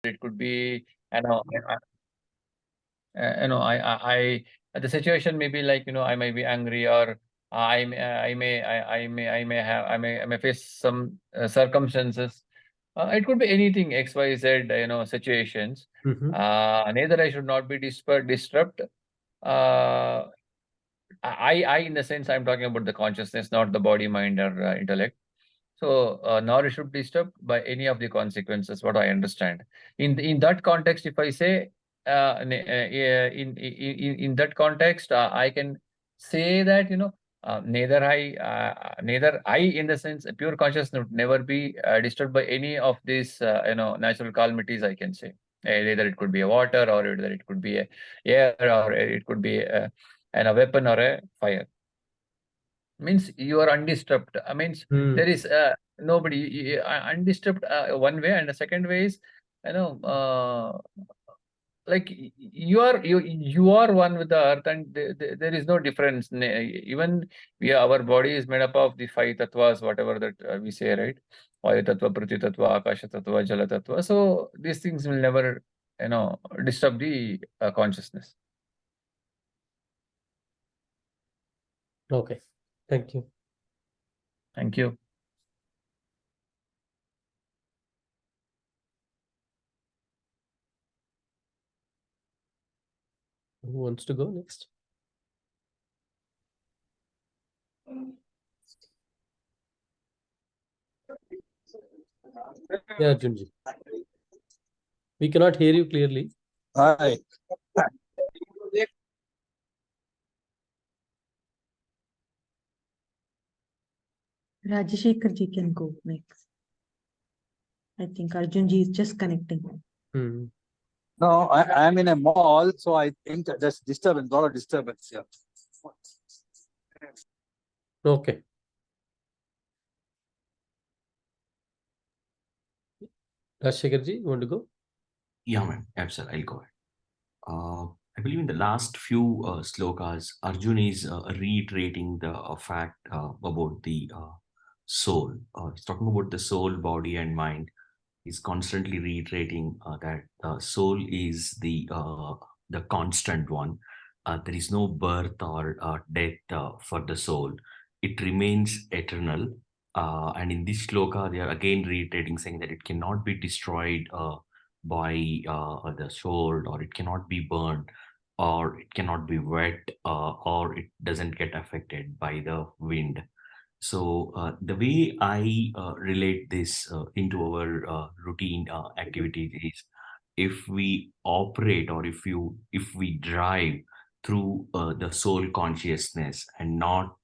it could be, you know, the situation may be like, I may be angry, or I may face some circumstances. It could be anything, X, Y, Z, situations. Neither I should not be disturbed. Uh, in the sense, I'm talking about the consciousness, not the body, mind, or intellect. So, nor it should be disturbed by any of the consequences, what I understand. In that context, if I say, yeah, in that context, I can say that, neither I, in the sense, pure consciousness would never be disturbed by any of these, natural calamities, I can say. Either it could be a water, or either it could be a air, or it could be a weapon or a fire. Means you are undisturbed. Means there is nobody undisturbed, one way, and the second way is, you know uh, like you are one with the earth, and there is no difference. Even our body is made up of the five tattvas, whatever that we say, right? Vayu tattva, prithvi tattva, akasha tattva, jala tattva. So these things will never, disturb the consciousness. Okay, thank you. Thank you. Who wants to go next? Yeah, Junji. We cannot hear you clearly. Hi. Rajashekar ji can go next. I think Arjun ji is just connecting. No, I am in a mall, so I think there's disturbance, a lot of disturbance here. Okay. Rajashekar ji, you want to go? Yeah, man. Absolutely. I'll go ahead. I believe in the last few slokas, Arjun is reiterating the fact about the soul. He's talking about the soul, body, and mind. He's constantly reiterating that soul is the constant one. There is no birth or death for the soul. It remains eternal. And in this sloka, they are again reiterating, saying that it cannot be destroyed by the soul, or it cannot be burned, or it cannot be wet, or it doesn't get affected by the wind. So the way I relate this into our routine activities is, if we operate, or if we drive through the soul consciousness, and not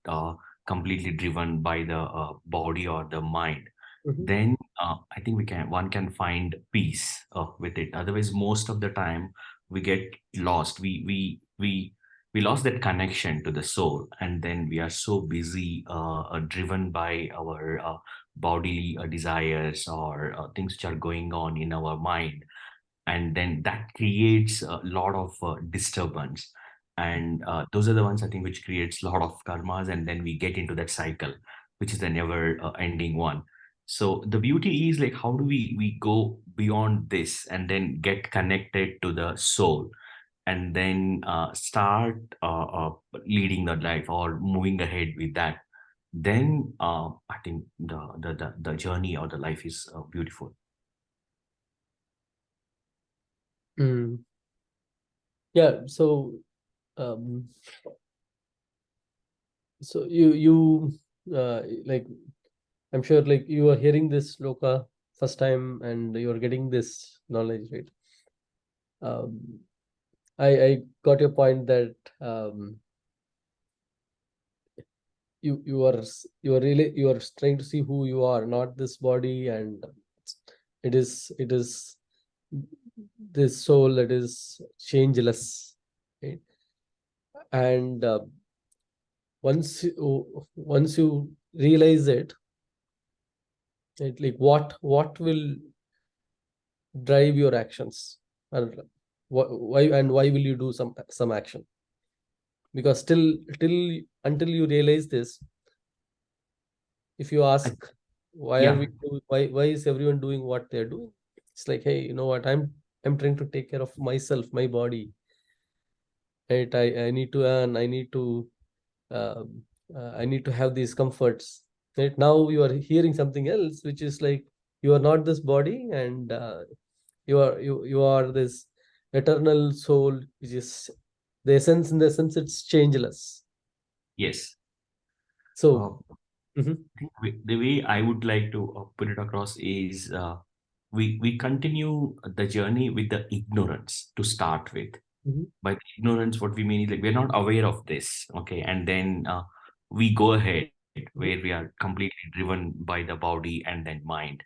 completely driven by the body or the mind, then I think one can find peace with it. Otherwise, most of the time we get lost. We lost that connection to the soul, and then we are so busy, driven by our bodily desires, or things which are going on in our mind, and then that creates a lot of disturbance, and those are the ones, I think, which creates a lot of karmas, and then we get into that cycle, which is the never ending one. So the beauty is, like, how do we go beyond this and then get connected to the soul, and then start leading the life, or moving ahead with that. Then I think the journey or the life is beautiful. Yeah. So you like, I'm sure, like, you are hearing this sloka first time and you are getting this knowledge, right? I got your point that you are trying to see who you are, not this body, and it is this soul that is changeless, right? And once you realize it, like, what will drive your actions, and why will you do some action? Because until you realize this, if you ask why is everyone doing what they're doing, It's like, hey, you know what? I'm trying to take care of myself, my body. Right? I need to earn. Um, I need to have these comforts. Right now, you are hearing something else, which is like you are not this body, and you are this eternal soul, which is the essence. In the essence, it's changeless. Yes. So, I think the way I would like to put it across is we continue the journey with the ignorance to start with. Mhm. By the ignorance, what we mean is like we're not aware of this, okay, and then we go ahead where we are completely driven by the body and then mind.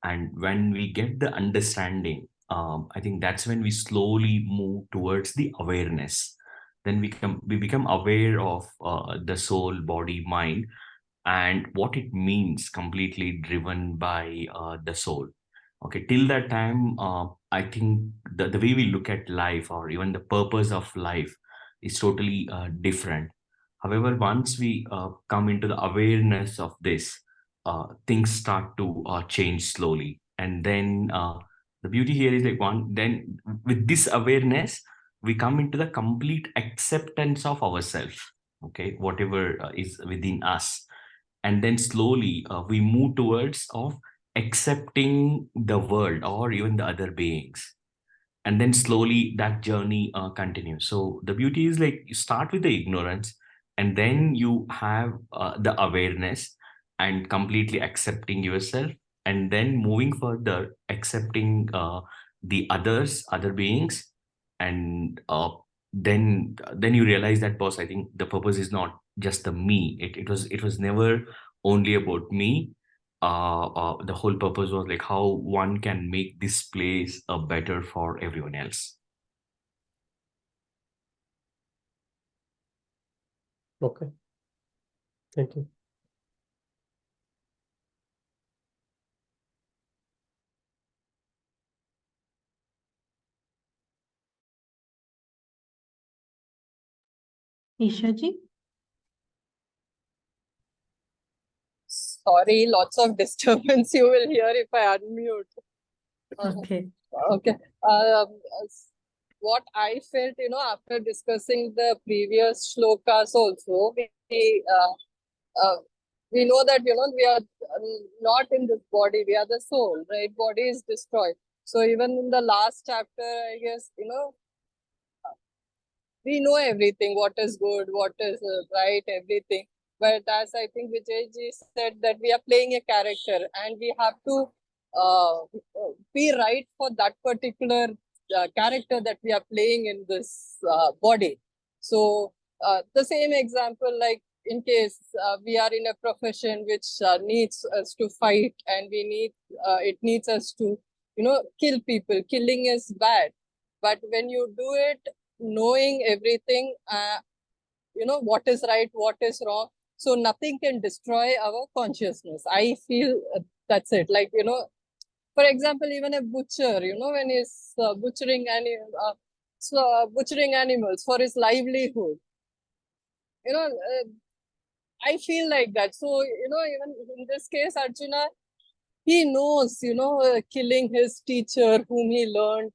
And when we get the understanding, I think that's when we slowly move towards the awareness. Then we become aware of the soul, body, mind, and what it means, completely driven by the soul. Okay, till that time, I think the way we look at life or even the purpose of life is totally different. However, once we come into the awareness of this, things start to change slowly. And then the beauty here is like then with this awareness, we come into the complete acceptance of ourselves, okay, whatever is within us. And then slowly we move towards of accepting the world or even the other beings, and then slowly that journey continues. So the beauty is like you start with the ignorance, and then you have the awareness and completely accepting yourself, and then moving further accepting the other beings. And then you realize that, boss, I think the purpose is not just the me. It was never only about me. The whole purpose was like how one can make this place better for everyone else. Okay. Thank you. Ishaji? Sorry, lots of disturbance you will hear if I unmute. Okay. Okay. What I felt, after discussing the previous shlokas also, we know that, we are not in this body, we are the soul, right? Body is destroyed. So even in the last chapter, I guess, we know everything, what is good, what is right, everything. But as I think Vijayji said, that we are playing a character and we have to uh, be right for that particular character that we are playing in this body. So the same example, like in case we are in a profession which needs us to fight, and it needs us to, kill people. Killing is bad. But when you do it knowing everything, what is right, what is wrong, so nothing can destroy our consciousness. I feel that's it. Like, for example, even a butcher, when he's butchering animals for his livelihood, I feel like that. So, even in this case, Arjuna, he knows, killing his teacher whom he learned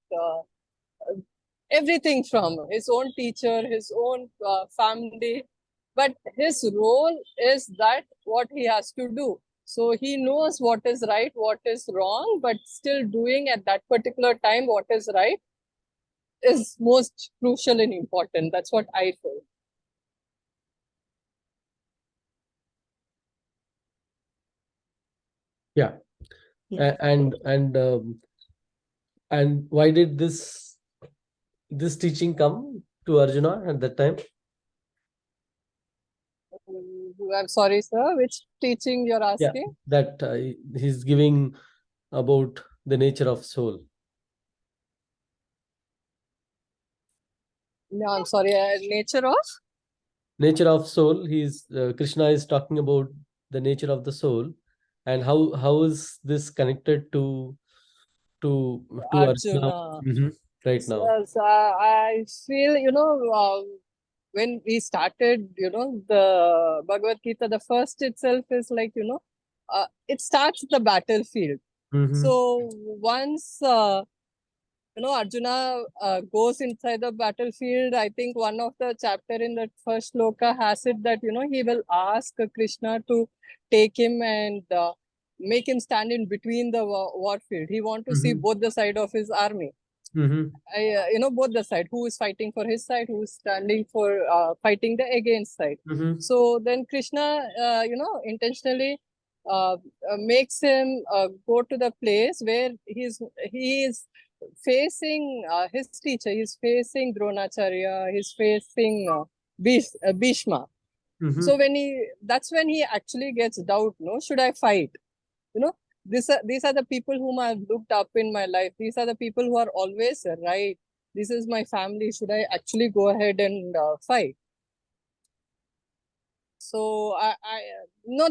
everything from, his own teacher, his own family. But his role is that what he has to do. So he knows what is right, what is wrong, but still doing at that particular time what is right is most crucial and important. That's what I feel. Yeah. Yeah. And why did this teaching come to Arjuna at that time? I'm sorry, sir. Which teaching you're asking? That he's giving about the nature of soul. No, I'm sorry. Nature of Soul. Krishna is talking about the nature of the soul, and how is this connected to Arjuna Arjuna. right now? Yes, I feel, when we started, the Bhagavad Gita, the first itself is like, it starts the battlefield. So once Arjuna goes inside the battlefield, I think one of the chapter in that first shloka has it that he will ask Krishna to take him and make him stand in between the war field. He want to see both the side of his army. Both the side, who is fighting for his side, who is standing for fighting the against side. So then Krishna intentionally makes him go to the place where he is facing his teacher, he's facing Dronacharya, he's facing Bhishma. So that's when he actually gets doubt, should I fight? These are the people whom I've looked up in my life. These are the people who are always right. This is my family. Should I actually go ahead and fight? So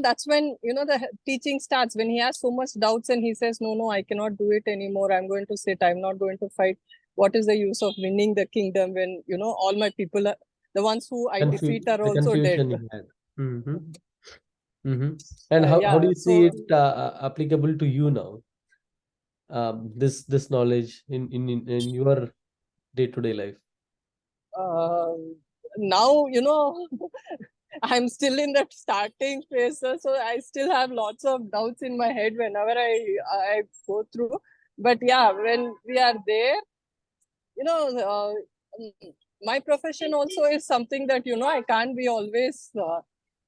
that's when the teaching starts, when he has so much doubts and he says, no, I cannot do it anymore. I'm going to sit. I'm not going to fight. What is the use of winning the kingdom when all my people are the ones who I defeat are also dead? And how do you see it applicable to you now? This knowledge in your day-to-day life. Now I'm still in that starting phase, so I still have lots of doubts in my head whenever I go through. But yeah, when we are there, my profession also is something that I can't be always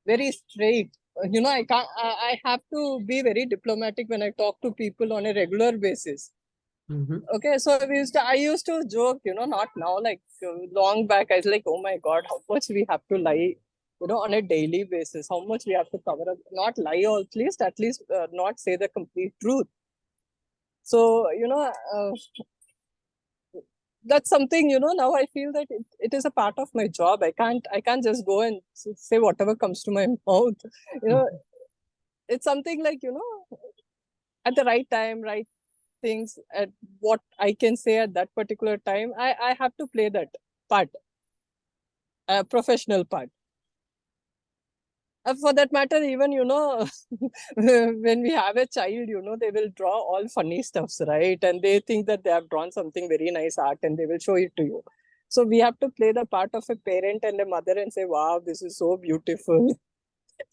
very straight. I have to be very diplomatic when I talk to people on a regular basis. Okay, so I used to joke, not now, like long back, I was like, oh my God, how much we have to lie, on a daily basis, how much we have to cover up, not lie, at least not say the complete truth. So, that's something, now I feel that it is a part of my job. I can't just go and say whatever comes to my mouth. It's something like, at the right time, right things, at what I can say at that particular time, I have to play that part, a professional part. For that matter, even, when we have a child, they will draw all funny stuffs, right? And they think that they have drawn something very nice art and they will show it to you. So we have to play the part of a parent and a mother and say, wow, this is so beautiful.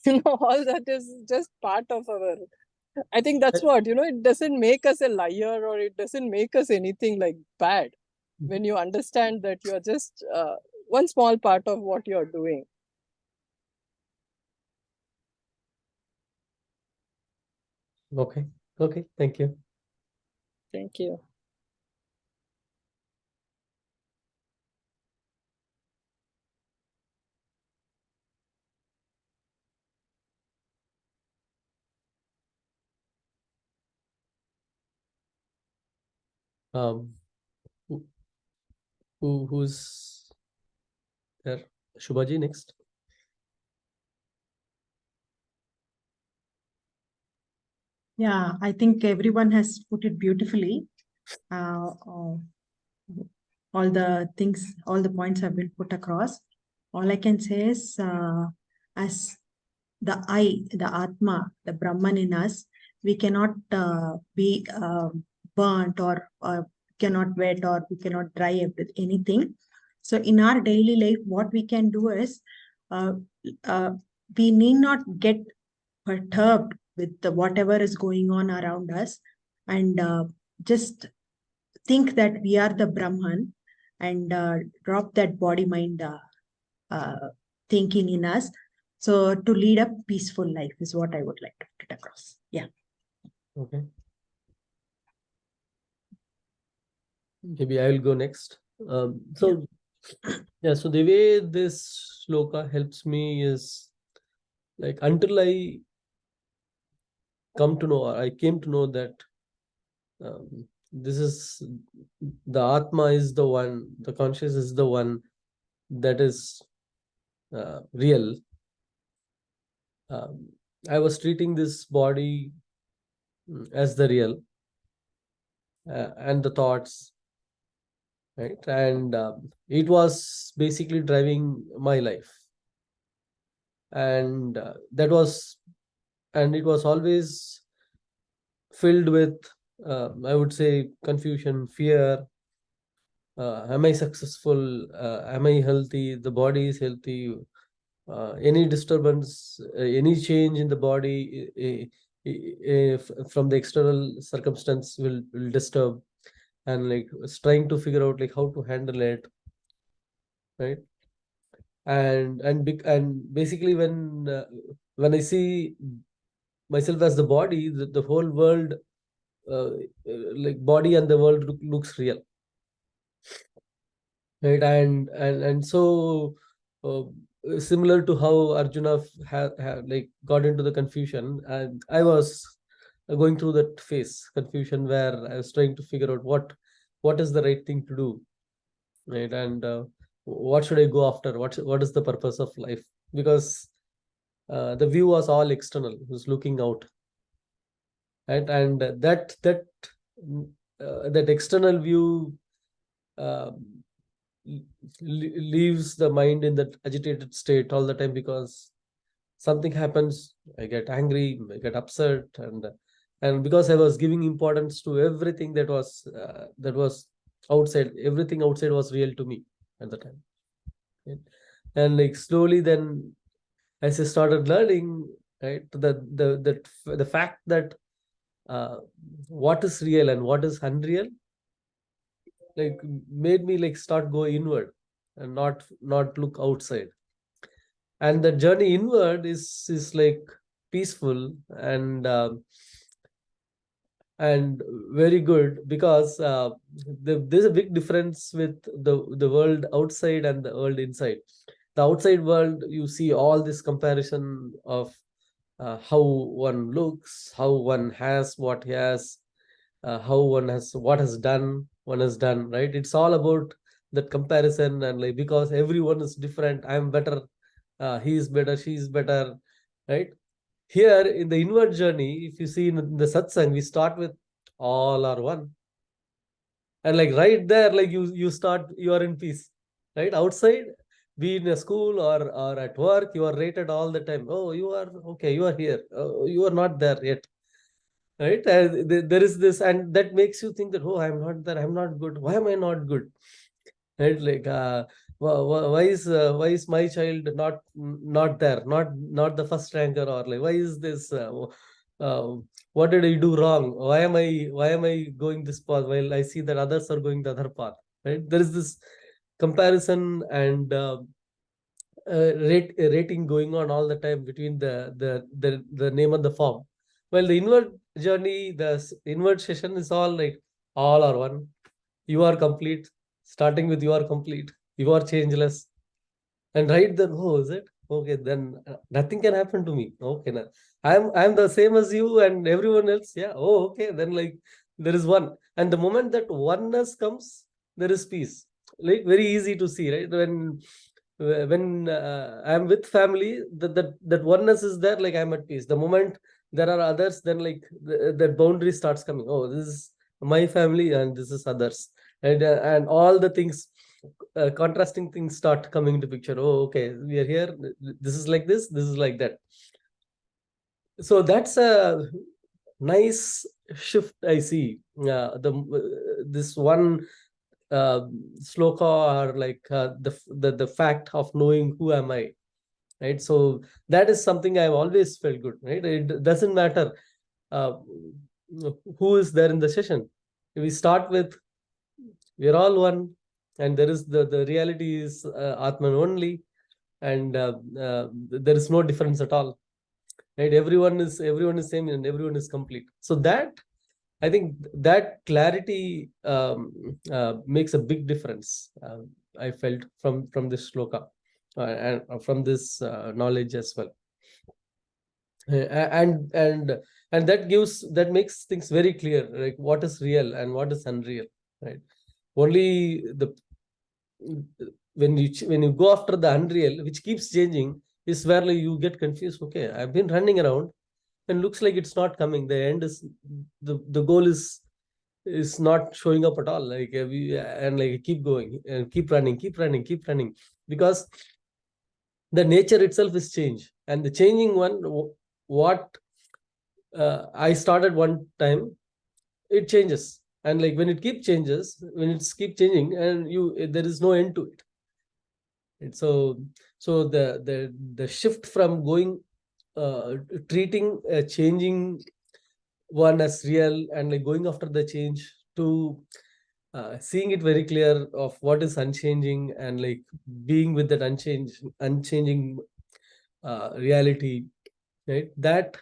All that is just part of our, I think that's what, it doesn't make us a liar or it doesn't make us anything like bad when you understand that you're just one small part of what you're doing. Okay. Thank you. Thank you. Who's there? Shubhaji next. Yeah, I think everyone has put it beautifully. All the things, all the points have been put across. All I can say is, as the I, the Atma, the Brahman in us, we cannot be burnt or cannot wet or we cannot dry anything. So in our daily life, what we can do is, we need not get perturbed with whatever is going on around us, and just think that we are the Brahman, and drop that body mind thinking in us. So to lead a peaceful life is what I would like to put it across. Yeah. Okay. Maybe I will go next. So the way this shloka helps me is like, until I came to know that this is the Atma is the one, the conscious is the one that is real. I was treating this body as the real, and the thoughts, right? And it was basically driving my life. And it was always filled with, I would say, confusion, fear. Am I successful? Am I healthy? The body is healthy. Any disturbance, any change in the body from the external circumstance will disturb, and like trying to figure out like how to handle it, right? And basically when I see myself as the body, the whole world, like body and the world looks real, right? And so similar to how Arjuna like got into the confusion, and I was going through that phase, confusion, where I was trying to figure out what is the right thing to do, right? And what should I go after? What is the purpose of life? Because the view was all external, it was looking out, right? And that external view leaves the mind in that agitated state all the time, because something happens, I get angry, I get upset, and because I was giving importance to everything that was outside, everything outside was real to me at the time. Okay? And like slowly then, as I started learning, right, the fact that what is real and what is unreal, like made me like start go inward and not look outside. And the journey inward is like peaceful and very good, because there's a big difference with the world outside and the world inside. The outside world, you see all this comparison of how one looks, how one has what he has, how one has one has done, right? It's all about that comparison, and like because everyone is different, I'm better, he is better, she is better, right? Here in the inward journey, if you see in the satsang, we start with all are one, and like right there, like you are in peace, right? Outside, be in a school or at work, you are rated all the time. Oh, you are okay, you are here. Oh, you are not there yet, right? There is this, and that makes you think that, oh, I'm not there, I'm not good. Why am I not good? Right? Like why is my child not there, not the first ranker, or like why is this uh, what did I do wrong? Why am I going this path while I see that others are going the other path, right? There is this comparison and rating going on all the time between the name and the form. Well, the inward journey, the inward session is all like all are one. You are complete. Starting with you are complete. You are changeless. And right then, oh, is it? Okay, then nothing can happen to me. Okay, now I'm the same as you and everyone else. Yeah. Oh, okay. Then like there is one. And the moment that oneness comes, there is peace. Like very easy to see, right? When I'm with family, that oneness is there, like I'm at peace. The moment there are others, then like the boundary starts coming. Oh, this is my family and this is others, and all the things, contrasting things start coming into picture. Oh, okay, we are here, this is like this is like that. So that's a nice shift I see. This one sloka, or like the fact of knowing who am I, right? So that is something I've always felt good, right? It doesn't matter uh, who is there in the session. We start with we're all one, and there is the reality is Atman only, and there is no difference at all, right? Everyone is same and everyone is complete. So that, I think that clarity makes a big difference. I felt from this shloka and from this knowledge as well. And that makes things very clear, like what is real and what is unreal, right? Only when you go after the unreal, which keeps changing, is where like you get confused. Okay, I've been running around and looks like it's not coming. The end is the goal is not showing up at all. Like and like keep going and keep running, because the nature itself is change, and the changing one, what I started one time, it changes, and like when it keeps changing, and there is no end to it. And so the shift from going treating changing one as real and like going after the change to seeing it very clear of what is unchanging and like being with that unchanging reality, right? That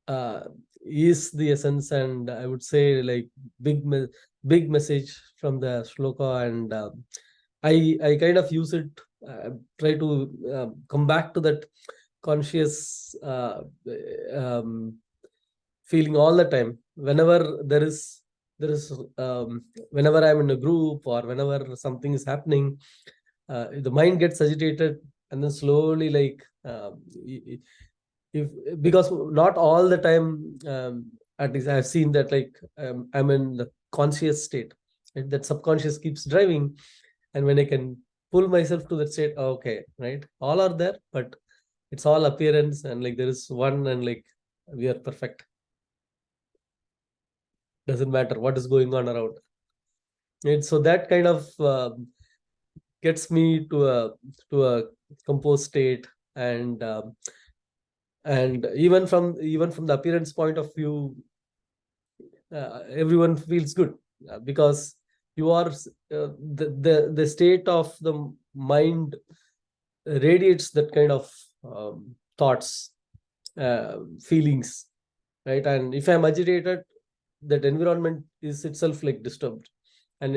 uh, is the essence, and I would say like big message from the shloka, and I kind of use it, try to come back to that conscious um, feeling all the time whenever there is whenever I'm in a group or whenever something is happening, the mind gets agitated, and then slowly like if because not all the time, at least I've seen that like I'm in the conscious state, right? That subconscious keeps driving, and when I can pull myself to that state, okay, right, all are there, but it's all appearance, and like there is one, and like we are perfect. Doesn't matter what is going on around. And so that kind of gets me to a composed state, and even from the appearance point of view, everyone feels good, because you are the state of the mind radiates that kind of thoughts, feelings, right? And if I'm agitated, that environment is itself like disturbed, and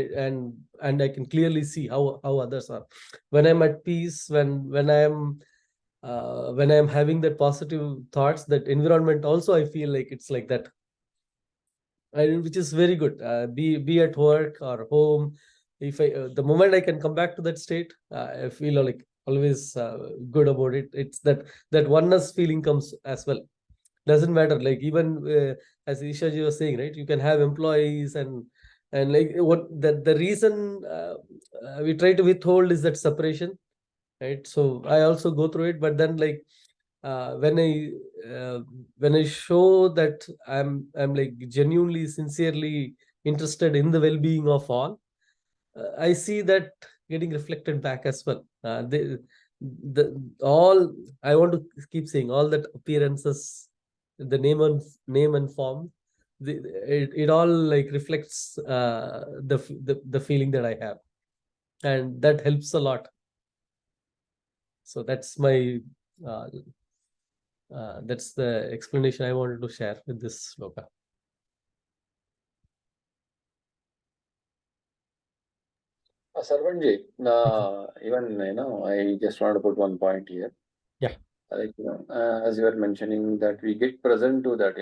I can clearly see how others are. When I'm at peace, when I'm having that positive thoughts, that environment also I feel like it's like that, which is very good. Be at work or home, if I the moment I can come back to that state, I feel like always good about it. It's that oneness feeling comes as well. Doesn't matter, like even as Ishaji was saying, right, you can have employees, and like what the reason we try to withhold is that separation, right? So I also go through it, but then like uh, when I when I show that I'm like genuinely sincerely interested in the well-being of all, I see that getting reflected back as well. The all I want to keep saying, all that appearances, the name and form, it all like reflects the feeling that I have, and that helps a lot. So that's my that's the explanation I wanted to share with this shloka. Sarvanji, even I just want to put one point here. Yeah. Like as you were mentioning that we get present to that,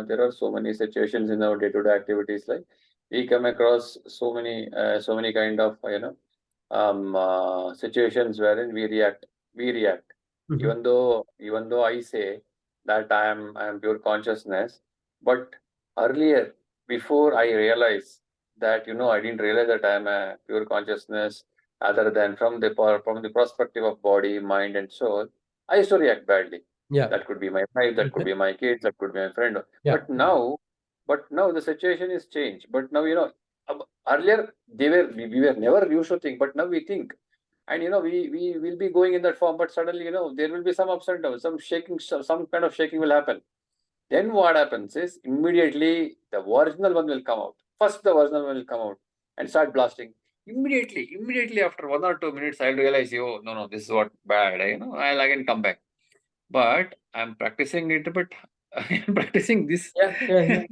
there are so many situations in our day-to-day activities. Like we come across so many kind of situations wherein we react. Mhm. Even though I say that I am pure consciousness, but earlier, before I realize that I didn't realize that I am a pure consciousness, other than from the perspective of body, mind, and soul. I used to react badly. Yeah. That could be my wife, that could Okay. be my kids, that could be my friend. Yeah. But now the situation is changed. But now earlier we were never used to think, but now we think, and we will be going in that form. But suddenly there will be some ups and downs, some shaking, some kind of shaking will happen. Then what happens is immediately the original one will come out. First, the original one will come out and start blasting. Immediately after 1 or 2 minutes, I'll realize, oh no, this is what bad. I'll again come back. But I'm practicing it, but I'm practicing this. Yeah.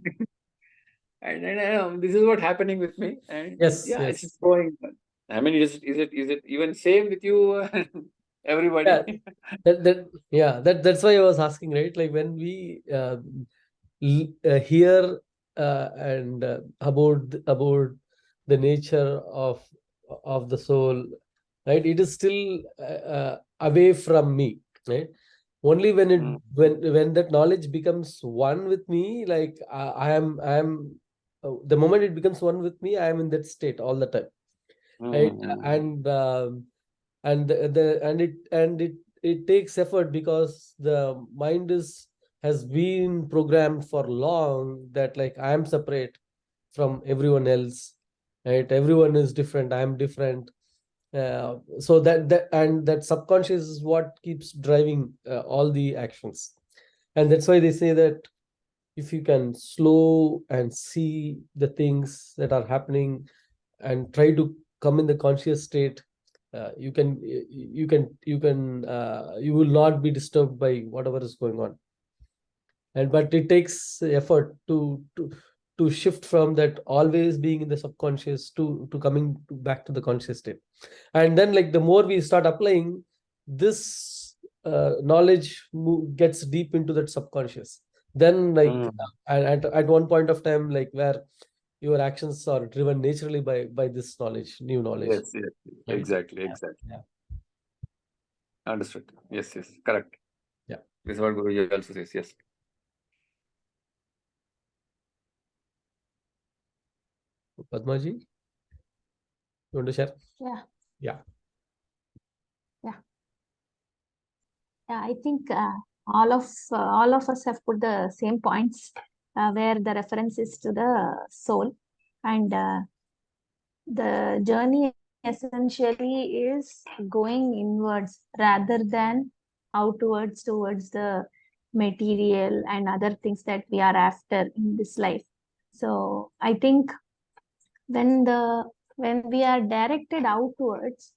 And this is what happening with me. And Yes. yeah, Yes. it's going. I mean, is it even same with you, everybody? Yeah. That's why I was asking, right? Like when we hear and about the nature of the soul, right? It is still away from me, right? Only when it Mm. when that knowledge becomes one with me, like I am the moment it becomes one with me, I am in that state all the time, right? And it takes effort, because the mind is has been programmed for long that like I am separate from everyone else, right? Everyone is different, I am different. So that subconscious is what keeps driving all the actions. And that's why they say that if you can slow and see the things that are happening and try to come in the conscious state, you will not be disturbed by whatever is going on. And but it takes effort to shift from that always being in the subconscious to coming back to the conscious state. And then like the more we start applying this knowledge, gets deep into that subconscious, then like at one point of time, like where your actions are driven naturally by this knowledge, new knowledge. Yes, yes, Right? exactly. Yeah. Understood. Yes, correct. Yeah. This is what Guruji also says. Yes. Padmaji, you want to share? Yeah. Yeah. I think all of us have put the same points where the reference is to the soul, and the journey essentially is going inwards rather than outwards towards the material and other things that we are after in this life. So I think when we are directed outwards,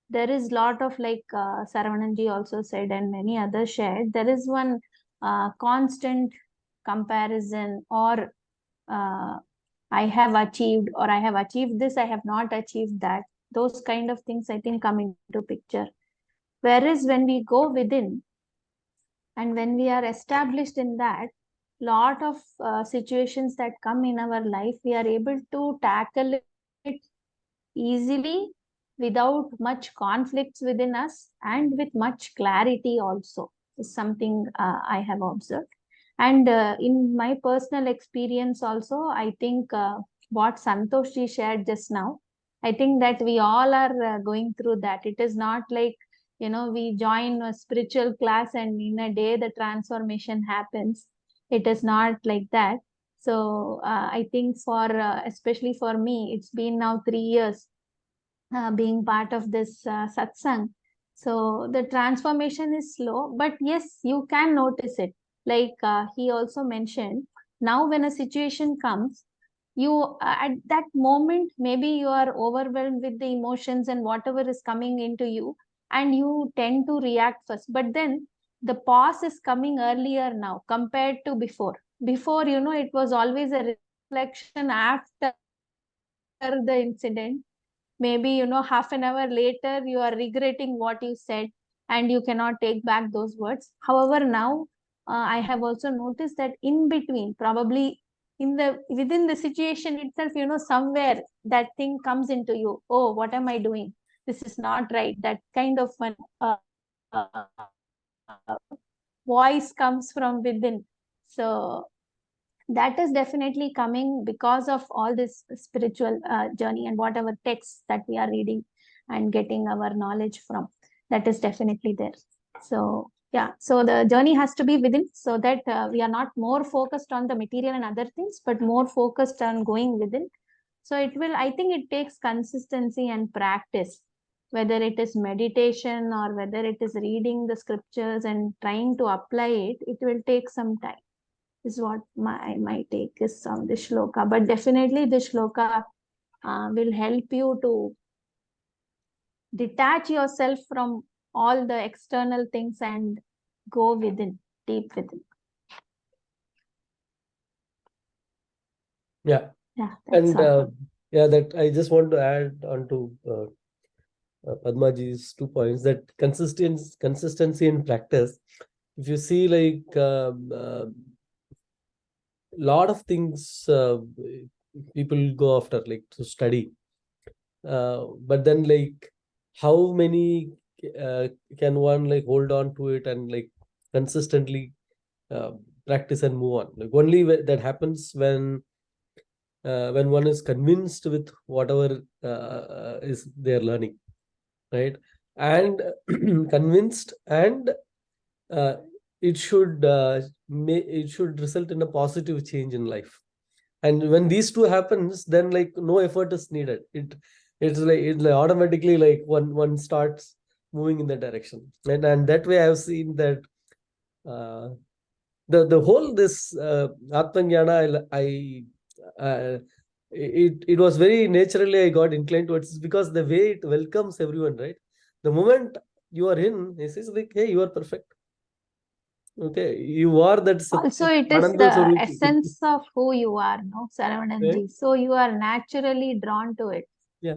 there is lot of like Saravananji also said and many others shared, there is one constant comparison, or I have achieved, or I have achieved this, I have not achieved that. Those kind of things I think come into picture. Whereas when we go within and when we are established in that, lot of situations that come in our life, we are able to tackle it easily without much conflicts within us and with much clarity also, is something I have observed. And in my personal experience also, I think what Santoshji shared just now, I think that we all are going through that. It is not like, we join a spiritual class and in a day the transformation happens. It is not like that. So I think for, especially for me, it's been now 3 years being part of this satsang. So the transformation is slow, but yes, you can notice it. Like he also mentioned, now when a situation comes, you at that moment, maybe you are overwhelmed with the emotions and whatever is coming into you, and you tend to react first. But then the pause is coming earlier now compared to before. Before, it was always a reflection after the incident. Maybe half an hour later you are regretting what you said and you cannot take back those words. However, now I have also noticed that in between, probably within the situation itself, somewhere that thing comes into you. Oh, what am I doing? This is not right. That kind of an uh, voice comes from within. So that is definitely coming because of all this spiritual journey and whatever texts that we are reading and getting our knowledge from. That is definitely there. So yeah, so the journey has to be within, so that we are not more focused on the material and other things, but more focused on going within. So I think it takes consistency and practice, whether it is meditation or whether it is reading the scriptures and trying to apply it. It will take some time, is what my take is on this shloka. But definitely this shloka will help you to detach yourself from all the external things and go within, deep within. Yeah. Yeah, that's And all. that I just want to add on to Padmaji's 2 points, that consistency in practice. If you see like lot of things people go after, like to study, but then like how many can one like hold on to it and like consistently practice and move on? Like only that happens when one is convinced with whatever is they're learning, right? And convinced, and it should it should result in a positive change in life. And when these two happens, then like no effort is needed. It's like automatically like one starts moving in that direction. And that way I've seen that the whole this Atmajnana, it was very naturally I got inclined towards, because the way it welcomes everyone, right? The moment you are in, it says like, hey, you are perfect. Okay, you are that Also, it is Ananda the Swarupi. essence of who you are, no, Saravanan ji. So you are naturally drawn to it. Yeah.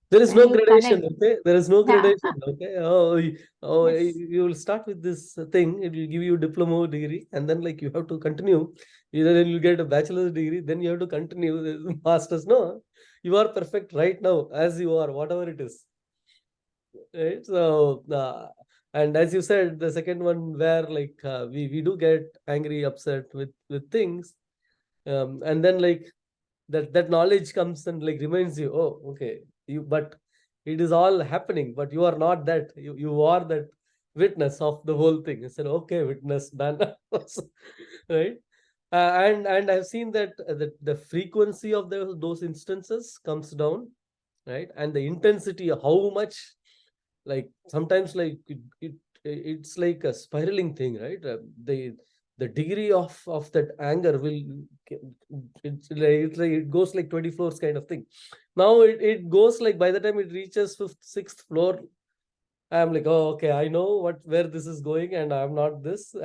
There is When no you gradation, connect. okay? There is no Yeah. gradation, okay? Yes. You will start with this thing, it will give you diploma degree, and then like you have to continue. Either then you get a bachelor's degree, then you have to continue the master's. No, you are perfect right now as you are, whatever it is. Right? So, and as you said, the second one where like we do get angry, upset with things, and then like that knowledge comes and like reminds you, oh, okay, but it is all happening, but you are not that. You are that witness of the whole thing. I said, okay, witness done. Right? And I've seen that the frequency of those instances comes down, right? And the intensity, how much, like sometimes like it's like a spiraling thing, right? The degree of that anger will, it goes like 20 floors kind of thing. Now it goes like, by the time it reaches 5th, 6th floor, I'm like, oh, okay, I know where this is going, and I'm not this.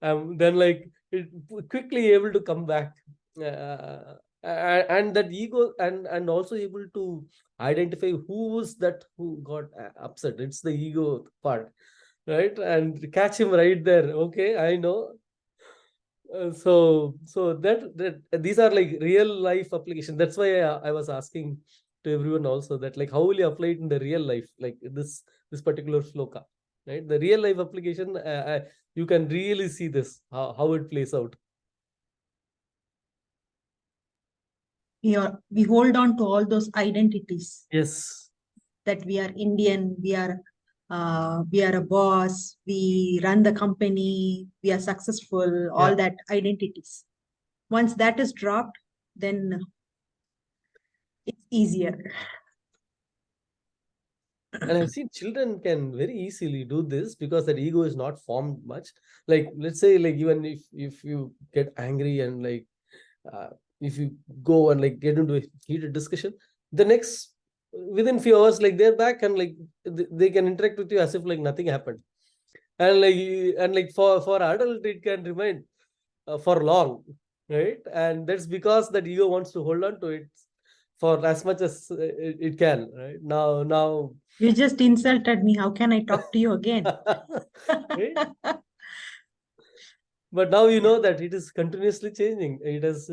Then like it quickly able to come back, and that ego, and also able to identify who's that who got upset. It's the ego part, right? And catch him right there. Okay, I know. So that these are like real life application. That's why I was asking to everyone also that like how will you apply it in the real life, like this particular shloka, right? The real life application, you can really see this how it plays out. We hold on to all those identities. Yes. That we are Indian, we are a boss, we run the company, we are successful, all that identities. Once that is dropped, then it's easier. And I've seen children can very easily do this because that ego is not formed much. Like, let's say, like, even if you get angry and like, if you go and like get into a heated discussion, the next, within few hours, like they're back and like they can interact with you as if like nothing happened. And like for adult, it can remain for long, right? And that's because that ego wants to hold on to it for as much as it can, right? Now You just insulted me. How can I talk to you again? right? But now you know that it is continuously changing. It is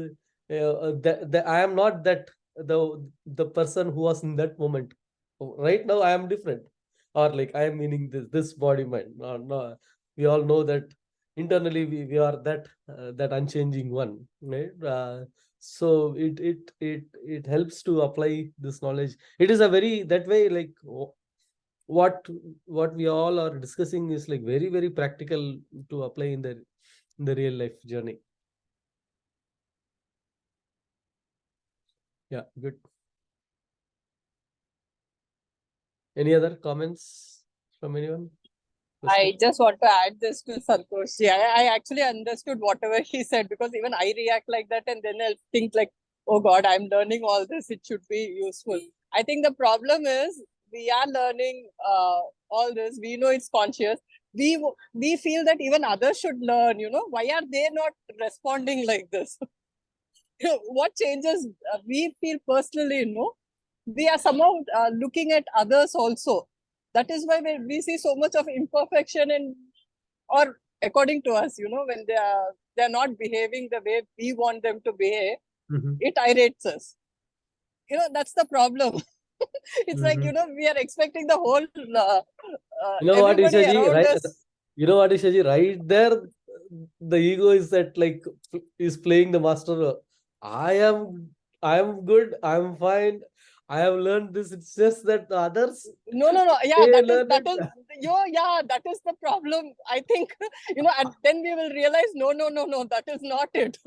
I am not that the person who was in that moment. Right now I am different, or like I am meaning this body mind. No, we all know that internally we are that unchanging one, right? So it helps to apply this knowledge. It is a very that way, like what we all are discussing is like very, very practical to apply in the real life journey. Yeah, good. Any other comments from anyone? I just want to add this to Santoshi. I actually understood whatever he said, because even I react like that, and then I'll think like, oh God, I'm learning all this. It should be useful. I think the problem is we are learning all this. We know it's conscious. We feel that even others should learn. Why are they not responding like this? What changes we feel personally? We are somehow looking at others also. That is why we see so much of imperfection or according to us, when they're not behaving the way we want them to behave, it irritates us. That's the problem. It's like, we are expecting the whole What, everybody Ishaji, around right? us. What, Ishaji, right there, the ego is that like is playing the master role. I am good. I'm fine. I have learned this. It's just that the others, No. Yeah, they that learn is it. yeah, that is the problem. I think, and then we will realize, no, that is not it.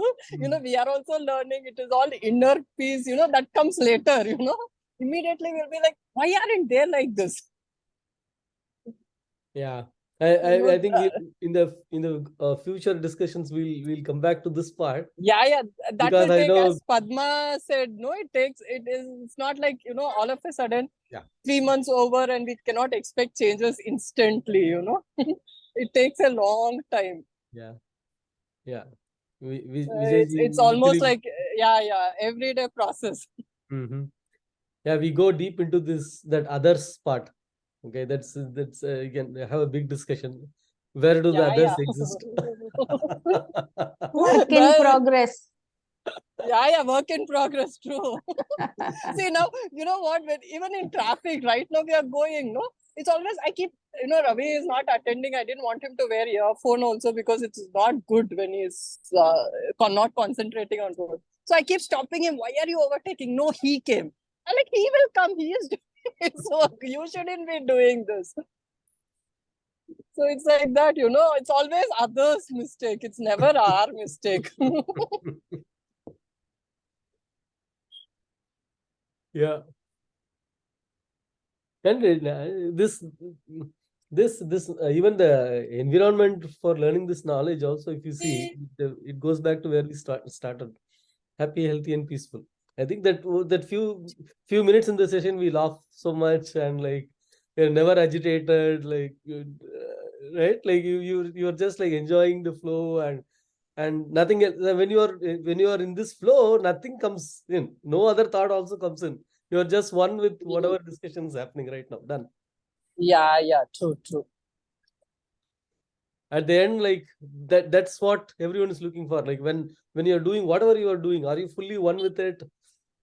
We are also learning. It is all inner peace, that comes later, Immediately we'll be like, why aren't they like this? Yeah. You know, I think in the future discussions we'll come back to this part, yeah, that because will I take, know. as Padma said, no, it's not like, all of a sudden, Yeah. 3 months over and we cannot expect changes instantly, It takes a long time. Yeah. Vijay ji, It's almost actually, like, everyday process. yeah, we go deep into that others part. Okay, that's you can have a big discussion. Where do the others exist? Work in Well, progress. yeah, work in progress, true. See, now, you know what, even in traffic, right now we are going, no? It's always, I keep, Ravi is not attending. I didn't want him to wear earphone also because it's not good when he's not concentrating on road. So I keep stopping him. Why are you overtaking? No, he came. I'm like, he will come. He is doing his work. You shouldn't be doing this. So it's like that, it's always others' mistake. It's never our mistake. Yeah. And this even the environment for learning this knowledge also, if you see, it goes back to where we started. Happy, healthy, and peaceful. I think that few minutes in the session we laugh so much, and like you're never agitated, like right, like you're just like enjoying the flow, and nothing else. When you are in this flow, nothing comes in. No other thought also comes in. You're just one with whatever discussion is happening right now. Done. Yeah, true. At the end, like that's what everyone is looking for. Like when you're doing whatever you are doing, are you fully one with it,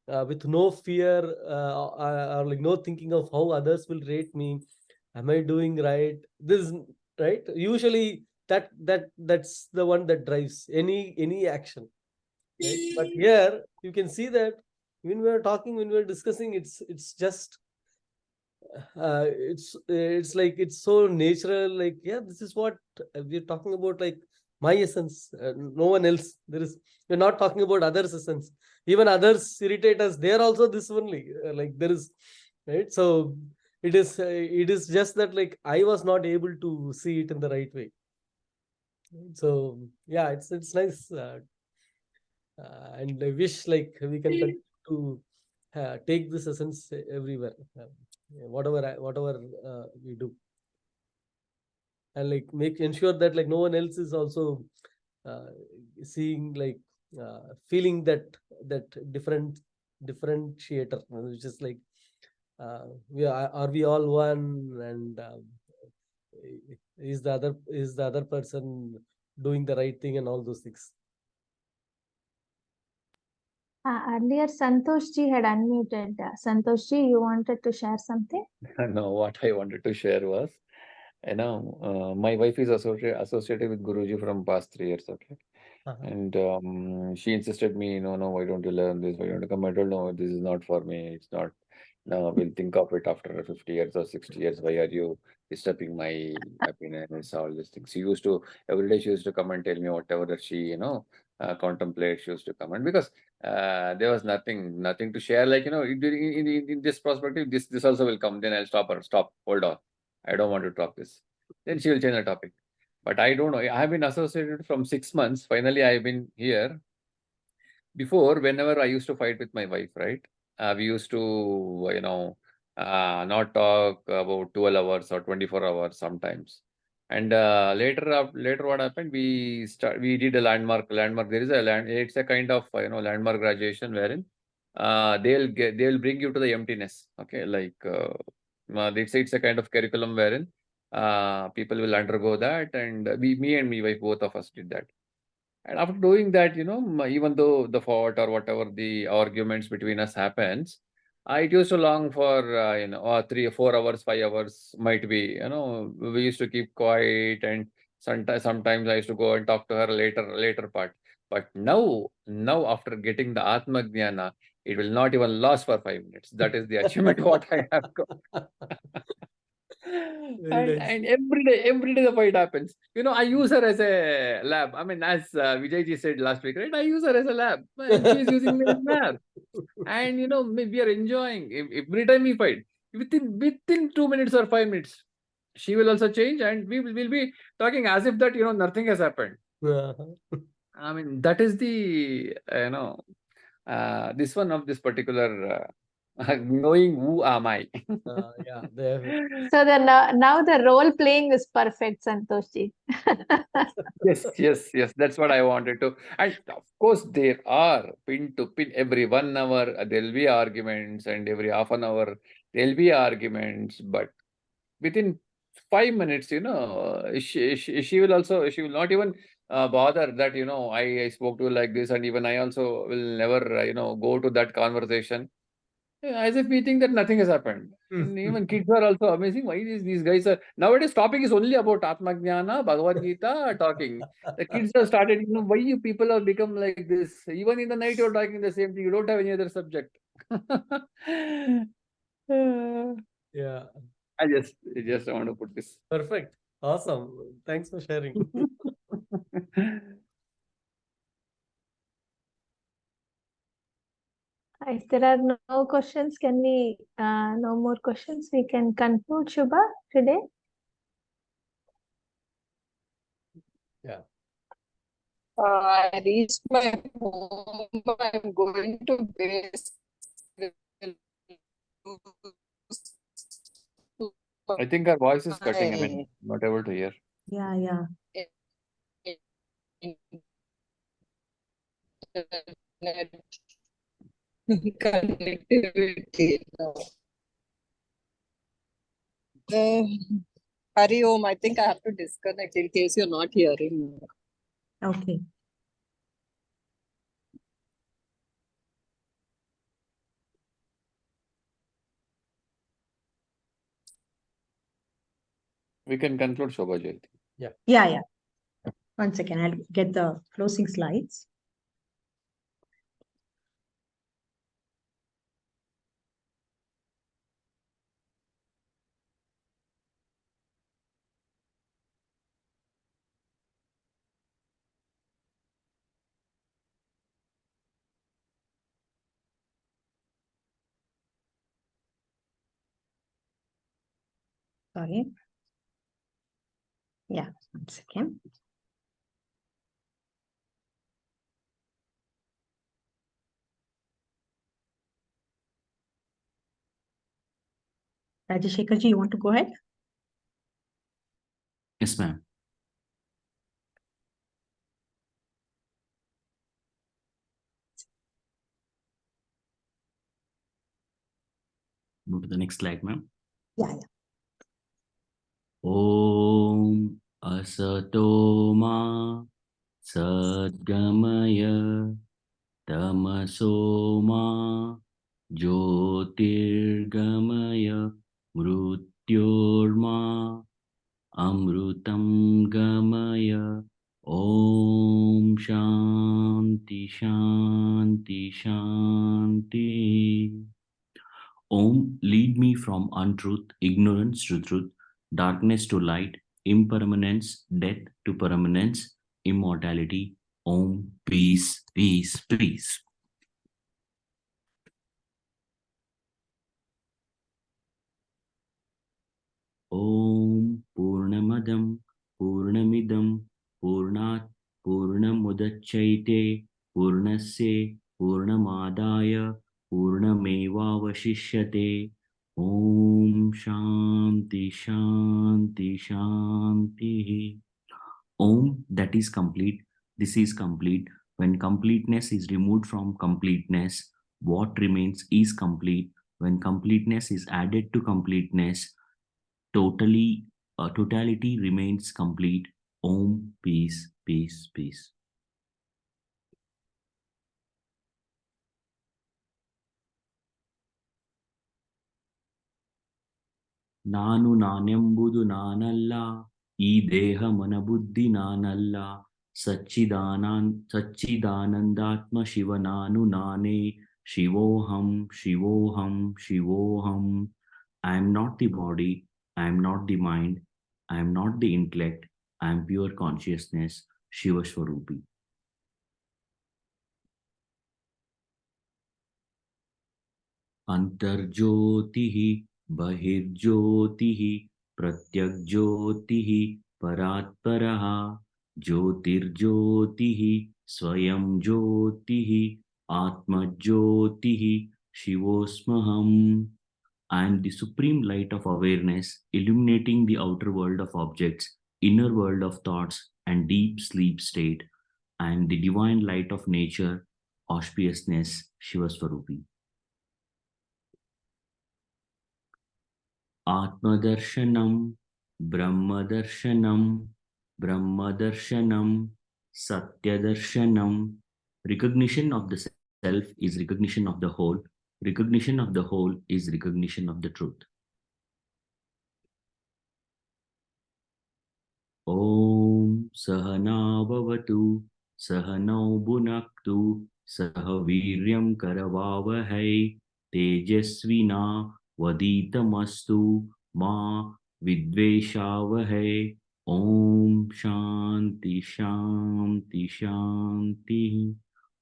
with no fear, or like no thinking of how others will rate me? Am I doing right? This right. Usually that's the one that drives any action. Right? But here you can see that when we're talking, when we're discussing, it's just it's like it's so natural. Like, yeah, this is what we're talking about. Like my essence, no one else. We're not talking about others' essence. Even others irritate us. They're also this only. Like there is, right? So it is just that like I was not able to see it in the right way. So yeah, it's nice. And I wish like we can continue to take this essence everywhere, whatever we do, and like ensure that like no one else is also uh, seeing like feeling that differentiator, which is like are we all one, and is the other person doing the right thing and all those things. Earlier, Santosh ji had unmuted. Santosh ji, you wanted to share something? No, what I wanted to share was, my wife is associated with Guruji from past 3 years, okay? And she insisted me, no, why don't you learn this? Why don't you come? I told no, this is not for me. It's not. No, we'll think of it after 50 years or 60 years. Why are you disturbing my happiness? All these things. Every day she used to come and tell me whatever that she, contemplate. She used to come, and because there was nothing to share. Like, in this perspective, this also will come. Then I'll stop her. Stop. Hold on. I don't want to talk this. Then she will change the topic. But I don't know. I have been associated from 6 months. Finally, I've been here. Before, whenever I used to fight with my wife, right? We used to, not talk about 12 hours or 24 hours sometimes. And later, what happened? We did a landmark. There is it's a kind of landmark graduation wherein they'll bring you to the emptiness. Okay, like it's a kind of curriculum wherein people will undergo that, and me and my wife, both of us did that. And after doing that, even though the fought or whatever the arguments between us happens, I used to long for 3 or 4 hours, 5 hours might be. We used to keep quiet, and sometimes I used to go and talk to her later part. But now after getting the Atmajnana, it will not even last for 5 minutes. That is the achievement what I have got. And every day the fight happens. I use her as a lab. I mean, as Vijayji said last week, right? I use her as a lab, and she's using me as lab. And we are enjoying every time we fight. Within 2 minutes or 5 minutes, she will also change, and we will be talking as if that nothing has happened. I mean, that is the this one of this particular knowing who am I. Yeah. So now the role playing is perfect, Santoshji. Yes. That's what I wanted to. And of course, there are pin to pin. Every 1 hour there'll be arguments, and every half an hour there'll be arguments. But within 5 minutes, she will not even bother that I spoke to you like this, and even I also will never go to that conversation. As if we think that nothing has happened. And even kids are also amazing. Why these guys are nowadays topic is only about Atmajnana, Bhagavad Gita talking. The kids have started, why you people have become like this. Even in the night you're talking the same thing. You don't have any other subject. Yeah. I just want to put this. Perfect. Awesome. Thanks for sharing. If there are no questions, no more questions, we can conclude, Shubha, today. Yeah. I reached my home. I'm going to base. I think our voice is cutting. I mean, not able to hear. Yeah. Connectivity. Hari Om, I think I have to disconnect in case you're not hearing. Okay. We can conclude, Shobha Jayati. Yeah. 1 second, I'll get the closing slides. Sorry. Yeah, 1 second. Rajashekharji, you want to go ahead? Yes, ma'am. Move to the next slide, ma'am. Yeah. Om Asato Ma Sadgamaya Tamaso Ma Jyotirgamaya Mrutyorma Amrutam Gamaya. Om Shanti Shanti Shanti. Om, lead me from untruth, ignorance to truth, darkness to light, impermanence, death to permanence, immortality. Om, peace, peace, peace. Om Purnamadam Purnamidam Purnat Purnamudacchaite Purnasya Purnamadaya Purnamevavashishyate. Om Shanti Shanti Shanti. Om, that is complete. This is complete. When completeness is removed from completeness, what remains is complete. When completeness is added to completeness, totality remains complete. Om, peace, peace, peace. ನಾನು ನಾನೆಂಬುದು ನಾನಲ್ಲ, ಈ ದೇಹ ಮನಬುದ್ಧಿ ನಾನಲ್ಲ, ಸಚ್ಚಿದಾನಂದಾತ್ಮ ಶಿವ ನಾನು ನಾನೇ, Shivoham, Shivoham, Shivoham. I am not the body, I am not the mind, I am not the intellect, I am pure consciousness, Shiva Swarupi. Antarjyotihi, Bahirjyotihi, Pratyakjyotihi, Paratparaha, Jyotirjyotihi, Swayam Jyotihi, Atmajyotihi, Shivosmaham. I am the supreme light of awareness, illuminating the outer world of objects, inner world of thoughts, and deep sleep state. I am the divine light of nature, auspiciousness, Shiva Swarupi. Atmadarshanam, Brahmadarshanam, Brahmadarshanam, Satyadarshanam. Recognition of the self is recognition of the whole. Recognition of the whole is recognition of the truth. Om Sahana Bhavatu, Sahanau Bhunaktu, Sahaviryam Karavavahai, Tejasvina Vaditamastu, Ma Vidveshavahai. Om Shanti Shanti Shanti.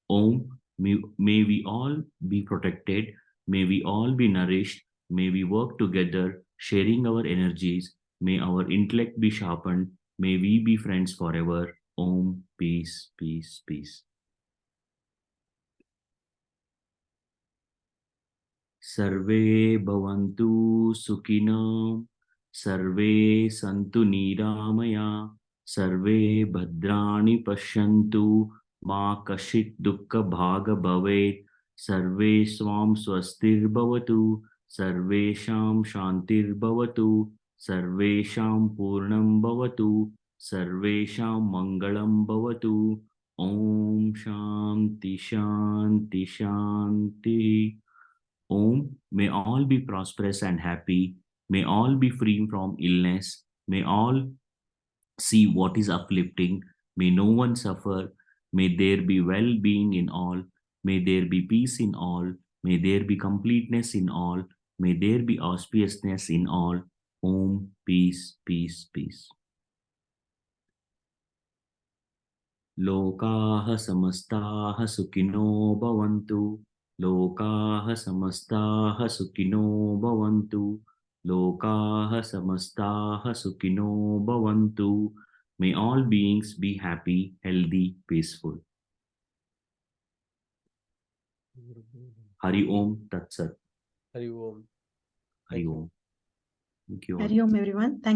Om, may we all be protected, may we all be nourished, may we work together, sharing our energies, may our intellect be sharpened, may we be friends forever. Om, peace, peace, peace. Sarve bhavantu sukhinam, sarve santu niramaya, sarve bhadrani pashyantu, ma kashit dukkha bhaga bhavet, sarve swam swastir bhavatu, sarvesham shantir bhavatu, sarvesham purnam bhavatu, sarvesham mangalam bhavatu. Om Shanti Shanti Shanti. Om, may all be prosperous and happy. May all be free from illness. May all see what is uplifting. May no one suffer. May there be well-being in all. May there be peace in all. May there be completeness in all. May there be auspiciousness in all. Om, peace, peace, peace. Lokaha samastaha sukino bhavantu. Lokaha samastaha sukino bhavantu. Lokaha samastaha sukino bhavantu. May all beings be happy, healthy, peaceful. Hari Om Tat Sat. Hari Om. Hari Om. Thank you all. Hari Om, everyone. Thank